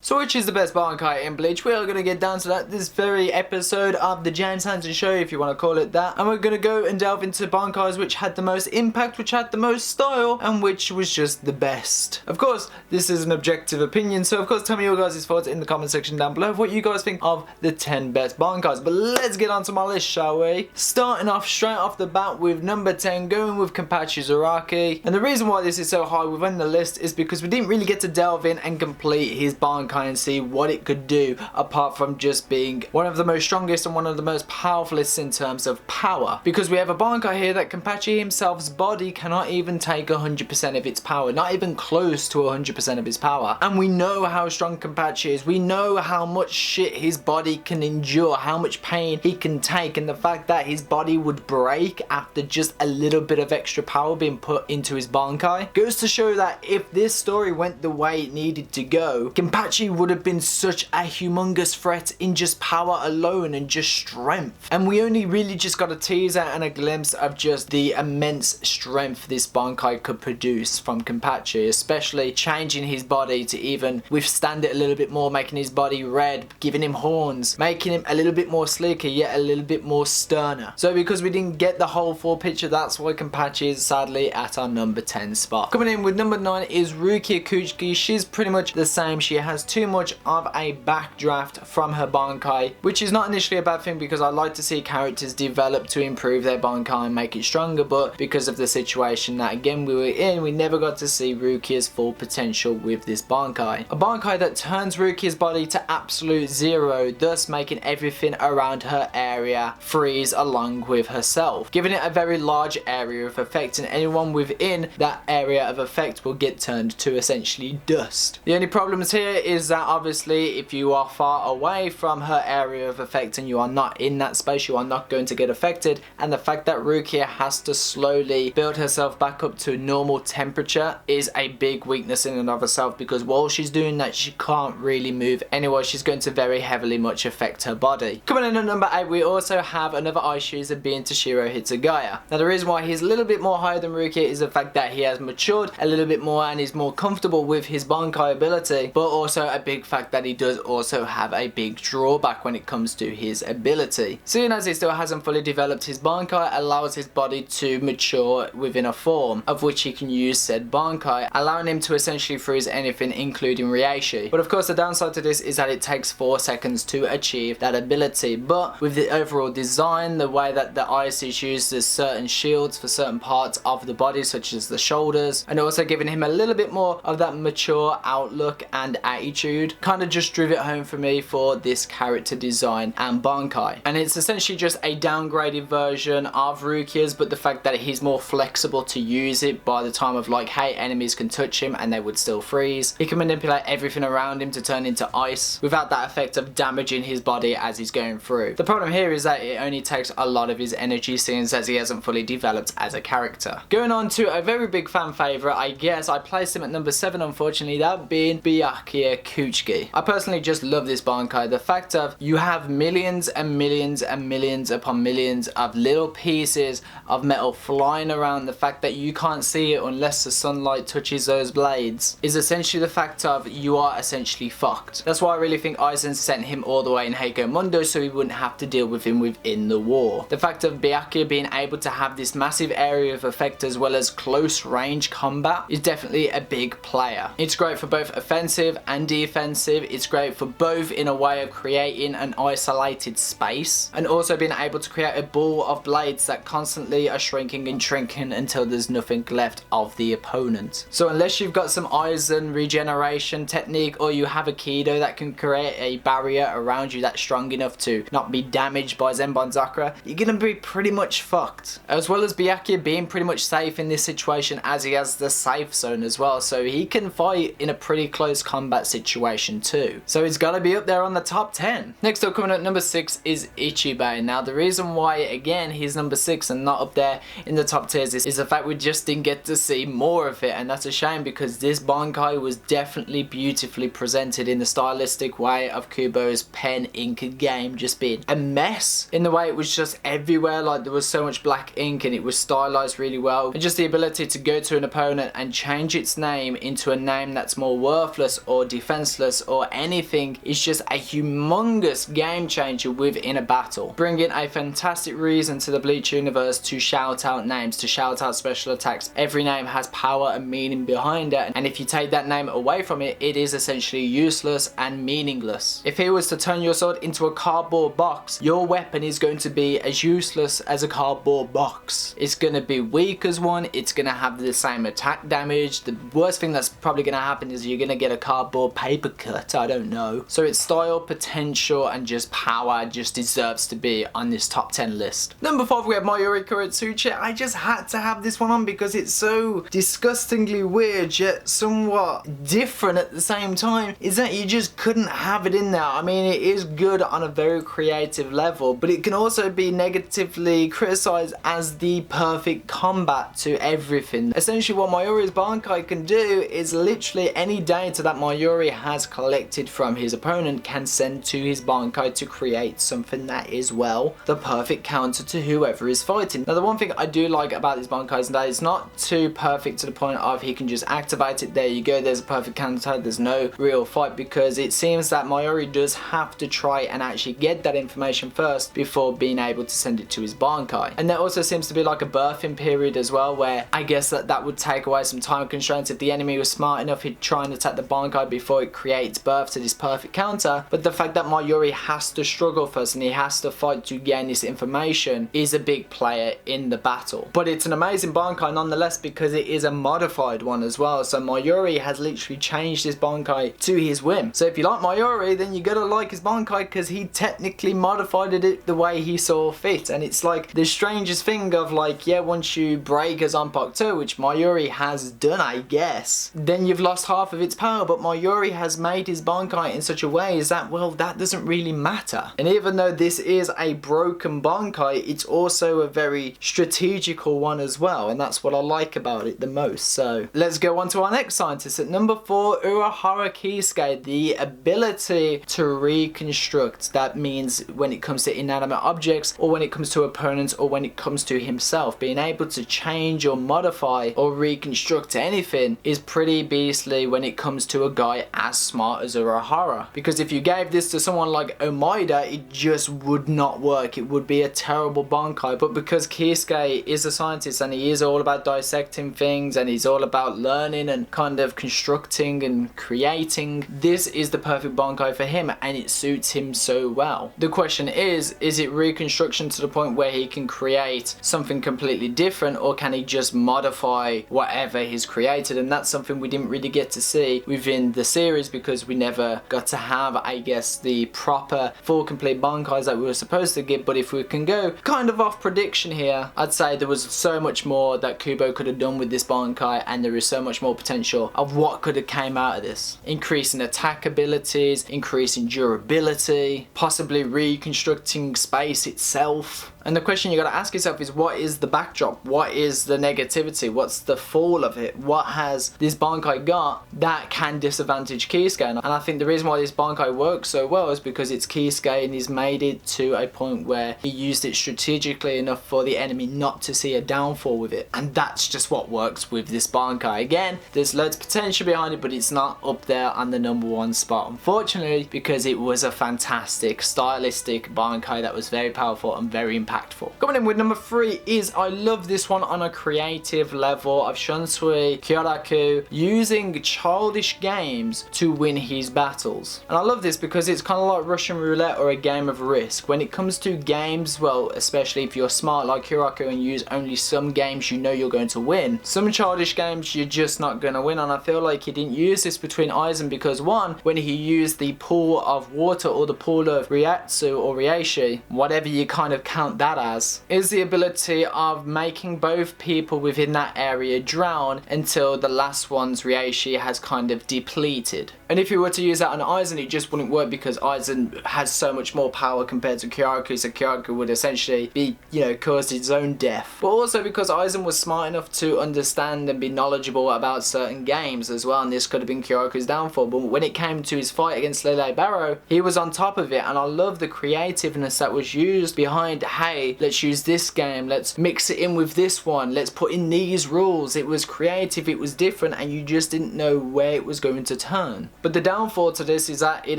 So which is the best Bankai in Bleach? We are going to get down to that this very episode of the JaymesHanson show, if you want to call it that. And we're going to go and delve into Bankais which had the most impact, which had the most style, and which was just the best. Of course, this is an objective opinion, so of course tell me your guys' thoughts in the comment section down below of what you guys think of the 10 best Bankais. But let's get onto my list, shall we? Starting off straight off the bat with number 10, going with Kenpachi Zaraki. And the reason why this is so high within the list is because we didn't really get to delve in and complete his Bankai and see what it could do, apart from just being one of the most strongest and one of the most powerfulest in terms of power. Because we have a Bankai here that Kenpachi himself's body cannot even take 100% of its power, not even close to 100% of his power. And we know how strong Kenpachi is, we know how much shit his body can endure, how much pain he can take, and the fact that his body would break after just a little bit of extra power being put into his Bankai goes to show that if this story went the way it needed to go, Kenpachi would have been such a humongous threat in just power alone and just strength. And we only really just got a teaser and a glimpse of just the immense strength this Bankai could produce from Kenpachi, especially changing his body to even withstand it a little bit more, making his body red, giving him horns, making him a little bit more sleeker yet a little bit more sterner. So because we didn't get the whole full picture, that's why Kenpachi is sadly at our number 10 spot. Coming in with number 9 is Rukia Kuchiki. She's pretty much the same. She has too much of a backdraft from her Bankai, which is not initially a bad thing because I like to see characters develop to improve their Bankai and make it stronger, but because of the situation that again we were in, we never got to see Rukia's full potential with this Bankai. A Bankai that turns Rukia's body to absolute zero, thus making everything around her area freeze along with herself, giving it a very large area of effect, and anyone within that area of effect will get turned to essentially dust. The only problems here is that obviously if you are far away from her area of effect and you are not in that space, you are not going to get affected, and the fact that Rukia has to slowly build herself back up to normal temperature is a big weakness in and of herself, because while she's doing that she can't really move anyway. She's going to very heavily much affect her body. Coming in at number 8, we also have another ice user being Toshiro Hitsugaya. Now the reason why he's a little bit more higher than Rukia is the fact that he has matured a little bit more and is more comfortable with his Bankai ability, but also a big fact that he does also have a big drawback when it comes to his ability. Seeing as he still hasn't fully developed his Bankai allows his body to mature within a form of which he can use said Bankai, allowing him to essentially freeze anything including Reishi. But of course the downside to this is that it takes 4 seconds to achieve that ability, but with the overall design, the way that the ice is used as certain shields for certain parts of the body such as the shoulders, and also giving him a little bit more of that mature outlook and attitude, kind of just drove it home for me for this character design and Bankai. And it's essentially just a downgraded version of Rukia's, but the fact that he's more flexible to use it by the time of like, hey, enemies can touch him and they would still freeze. He can manipulate everything around him to turn into ice without that effect of damaging his body as he's going through. The problem here is that it only takes a lot of his energy, seeing as he hasn't fully developed as a character. Going on to a very big fan favourite, I guess I placed him at number 7 unfortunately, that being Byakuya Kuchiki. I personally just love this Bankai. The fact of you have millions and millions and millions upon millions of little pieces of metal flying around, the fact that you can't see it unless the sunlight touches those blades is essentially the fact of you are essentially fucked. That's why I really think Aizen sent him all the way in Heiko Mundo so he wouldn't have to deal with him within the war. The fact of Byakuya being able to have this massive area of effect as well as close range combat is definitely a big player. It's great for both offensive and defensive. It's great for both in a way of creating an isolated space and also being able to create a ball of blades that constantly are shrinking and shrinking until there's nothing left of the opponent. So unless you've got some Aizen regeneration technique or you have a Kido that can create a barrier around you that's strong enough to not be damaged by Zenbon Sakura, you're gonna be pretty much fucked. As well as Byakuya being pretty much safe in this situation as he has the safe zone as well, so he can fight in a pretty close combat situation too. So he's gotta be up there on the top 10. Next up, coming at number 6 is Ichibei. Now the reason why again he's number 6 and not up there in the top tiers is the fact we just didn't get to see more of it, and that's a shame because this Bankai was definitely beautifully presented in the stylistic way of Kubo's pen ink game just being a mess in the way it was just everywhere, like there was so much black ink and it was stylized really well, and just the ability to go to an opponent and change its name into a name that's more worthless or defensive defenseless or anything is just a humongous game changer within a battle, bringing a fantastic reason to the Bleach universe to shout out names, to shout out special attacks. Every name has power and meaning behind it, and if you take that name away from it, it is essentially useless and meaningless. If he was to turn your sword into a cardboard box, your weapon is going to be as useless as a cardboard box. It's going to be weak as one, it's going to have the same attack damage. The worst thing that's probably going to happen is you're going to get a cardboard paper cut, I don't know. So its style, potential and just power just deserves to be on this top 10 list. Number 5 we have Mayuri Kurotsuchi. I just had to have this one on because it's so disgustingly weird yet somewhat different at the same time, is that you just couldn't have it in there. I mean, it is good on a very creative level, but it can also be negatively criticized as the perfect combat to everything. Essentially what Mayuri's Bankai can do is literally any data that Mayuri has collected from his opponent can send to his Bankai to create something that is, well, the perfect counter to whoever is fighting. Now the one thing I do like about this Bankai is that it's not too perfect to the point of he can just activate it, there you go, there's a perfect counter, there's no real fight, because it seems that Mayuri does have to try and actually get that information first before being able to send it to his Bankai. And there also seems to be like a birthing period as well, where I guess that would take away some time constraints. If the enemy was smart enough, he'd try and attack the Bankai before it creates birth to this perfect counter. But the fact that Mayuri has to struggle first and he has to fight to gain this information is a big player in the battle. But it's an amazing Bankai nonetheless because it is a modified one as well. So Mayuri has literally changed his Bankai to his whim. So if you like Mayuri, then you gotta like his Bankai because he technically modified it the way he saw fit. And it's like the strangest thing of like, yeah, once you break a Zanpakuto 2, which Mayuri has done, I guess, then you've lost half of its power. But Mayuri has made his Bankai in such a way is that, well, that doesn't really matter. And even though this is a broken Bankai, it's also a very strategical one as well, and that's what I like about it the most. So let's go on to our next scientist. At number 4, Urahara Kisuke, the ability to reconstruct. That means when it comes to inanimate objects, or when it comes to opponents, or when it comes to himself, being able to change or modify or reconstruct anything is pretty beastly when it comes to a guy as smart as Urahara. Because if you gave this to someone like Omaida, it just would not work. It would be a terrible Bankai. But because Kisuke is a scientist and he is all about dissecting things and he's all about learning and kind of constructing and creating, this is the perfect Bankai for him and it suits him so well. The question is it reconstruction to the point where he can create something completely different, or can he just modify whatever he's created? And that's something we didn't really get to see within the series because we never got to have, I guess, the proper full complete Bankais that we were supposed to get. But if we can go kind of off prediction here, I'd say there was so much more that Kubo could have done with this Bankai, and there is so much more potential of what could have came out of this. Increasing attack abilities, increasing durability, possibly reconstructing space itself. And the question you got to ask yourself is, what is the backdrop? What is the negativity? What's the fall of it? What has this Bankai got that can disadvantage Kisuke? And I think the reason why this Bankai works so well is because it's Kisuke and he's made it to a point where he used it strategically enough for the enemy not to see a downfall with it. And that's just what works with this Bankai. Again, there's loads of potential behind it, but it's not up there on the number 1 spot, unfortunately, because it was a fantastic stylistic Bankai that was very powerful and very impactful. Coming in with number 3 is, I love this one on a creative level, of Shunsui Kyoraku using childish games to win his battles. And I love this because it's kind of like Russian roulette or a game of risk. When it comes to games, well, especially if you're smart like Kyoraku and use only some games you know you're going to win, some childish games you're just not going to win. And I feel like he didn't use this between Aizen because, one, when he used the pool of water or the pool of Ryatsu or Ryashi, whatever you kind of count that as, is the ability of making both people within that area drown until the last one's Ryashi has kind of depleted. And if you were to use that on Aizen, it just wouldn't work because Aizen has so much more power compared to Kyoraku, so Kyoraku would essentially be, you know, cause his own death. But also because Aizen was smart enough to understand and be knowledgeable about certain games as well, and this could have been Kyoraku's downfall. But when it came to his fight against Lele Barrow, he was on top of it, and I love the creativeness that was used behind how hey, let's use this game, let's mix it in with this one, let's put in these rules. It was creative, it was different, and you just didn't know where it was going to turn. But the downfall to this is that it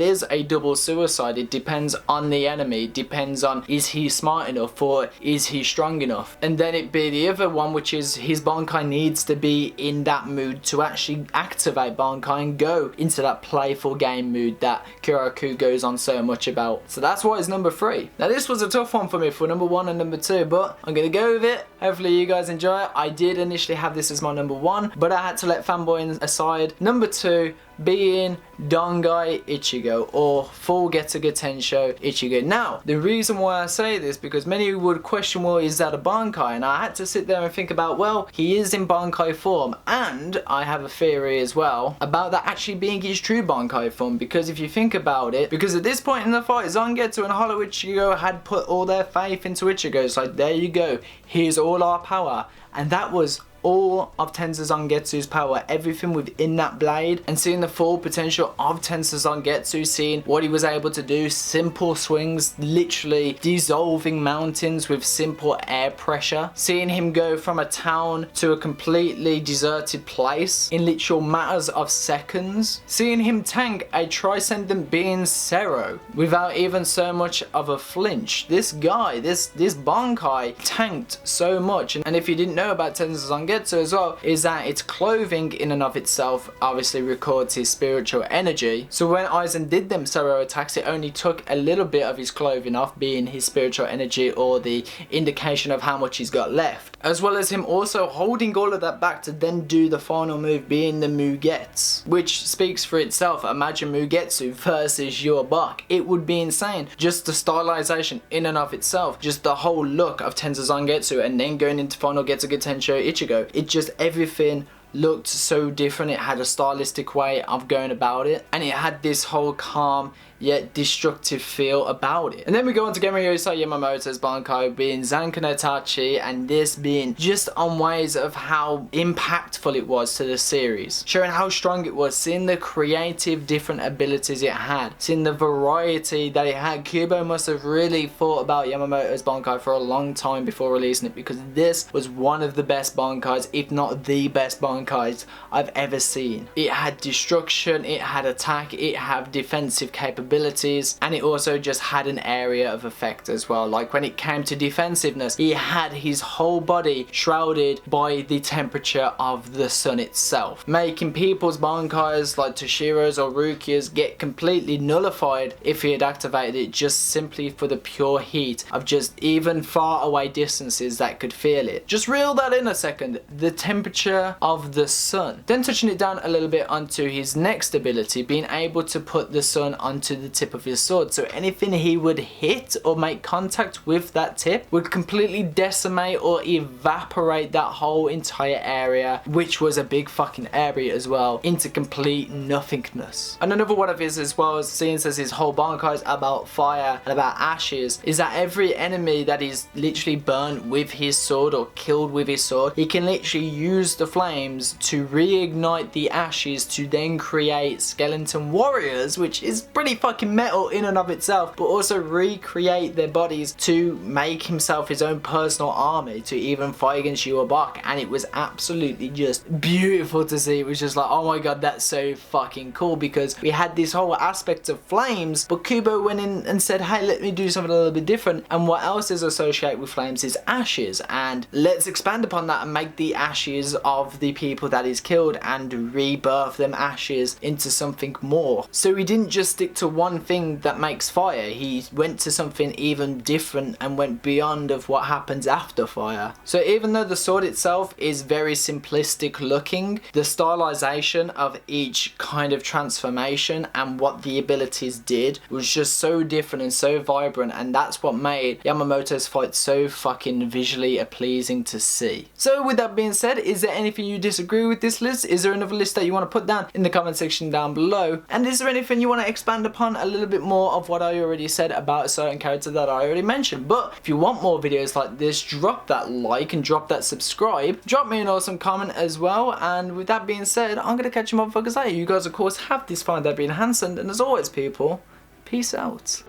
is a double suicide. It depends on the enemy, it depends on, is he smart enough or is he strong enough? And then it be the other one, which is his Bankai needs to be in that mood to actually activate Bankai and go into that playful game mood that Kyoraku goes on so much about. So that's why it's number 3. Now this was a tough one for me for number 1 and number 2, but I'm gonna go with it. Hopefully you guys enjoy it. I did initially have this as my number 1, but I had to let fanboying aside. Number 2 being Bankai Ichigo, or Full Getsuga Tensho Ichigo. Now, the reason why I say this, because many would question, well, is that a Bankai? And I had to sit there and think about, well, he is in Bankai form, and I have a theory as well about that actually being his true Bankai form, because if you think about it, because at this point in the fight, Zangetsu and Hollow Ichigo had put all their faith into Ichigo. It's like, there you go, here's all our power, and that was all of Tensa Zangetsu's power, everything within that blade, and seeing the full potential of Tensa Zangetsu, seeing what he was able to do, simple swings, literally dissolving mountains with simple air pressure, seeing him go from a town to a completely deserted place in literal matters of seconds, seeing him tank a Transcendent Being Zero without even so much of a flinch. This guy, this Bankai tanked so much, and if you didn't know about Tensa Zangetsu as well, is that its clothing in and of itself obviously records his spiritual energy. So when Aizen did them Zero attacks, it only took a little bit of his clothing off, being his spiritual energy or the indication of how much he's got left, as well as him also holding all of that back to then do the final move, being the Mugetsu, which speaks for itself. Imagine Mugetsu versus your Bak. It would be insane. Just the stylization in and of itself, just the whole look of Tensa Zangetsu, and then going into Final Getsuga Tensho Ichigo. It just, everything looked so different. It had a stylistic way of going about it, and it had this whole calm yet destructive feel about it. And then we go on to Genryusai Yamamoto's Bankai being Zankanetachi, and this being just on ways of how impactful it was to the series, showing how strong it was, seeing the creative different abilities it had, seeing the variety that it had. Kubo must have really thought about Yamamoto's Bankai for a long time before releasing it, because this was one of the best Bankais, if not the best Bankais I've ever seen. It had destruction, it had attack, it had defensive capabilities, and it also just had an area of effect as well. Like when it came to defensiveness, he had his whole body shrouded by the temperature of the sun itself, making people's Bankais like Toshiro's or Rukia's get completely nullified if he had activated it, just simply for the pure heat of just even far away distances that could feel it. Just reel that in a second, the temperature of the sun. Then touching it down a little bit onto his next ability, being able to put the sun onto the tip of his sword, so anything he would hit or make contact with that tip would completely decimate or evaporate that whole entire area, which was a big fucking area as well, into complete nothingness. And another one of his as well, as seeing as his whole Bankai is about fire and about ashes, is that every enemy that is literally burnt with his sword or killed with his sword, he can literally use the flames to reignite the ashes to then create skeleton warriors, which is pretty fucking metal in and of itself, but also recreate their bodies to make himself his own personal army to even fight against Yuabak. And it was absolutely just beautiful to see. It was just like, oh my god, that's so fucking cool, because we had this whole aspect of flames, but Kubo went in and said, hey, let me do something a little bit different, and what else is associated with flames is ashes, and let's expand upon that and make the ashes of the people that he's killed and rebirth them ashes into something more. So he didn't just stick to one thing that makes fire, he went to something even different and went beyond of what happens after fire. So even though the sword itself is very simplistic looking, the stylization of each kind of transformation and what the abilities did was just so different and so vibrant, and that's what made Yamamoto's fight so fucking visually pleasing to see. So with that being said, is there anything you disagree with this list? Is there another list that you want to put down in the comment section down below? And is there anything you want to expand upon a little bit more of what I already said about a certain character that I already mentioned? But if you want more videos like this, drop that like and drop that subscribe. Drop me an awesome comment as well. And with that being said, I'm going to catch you motherfuckers later. You guys of course have this fine day being Hanson, and as always people, peace out.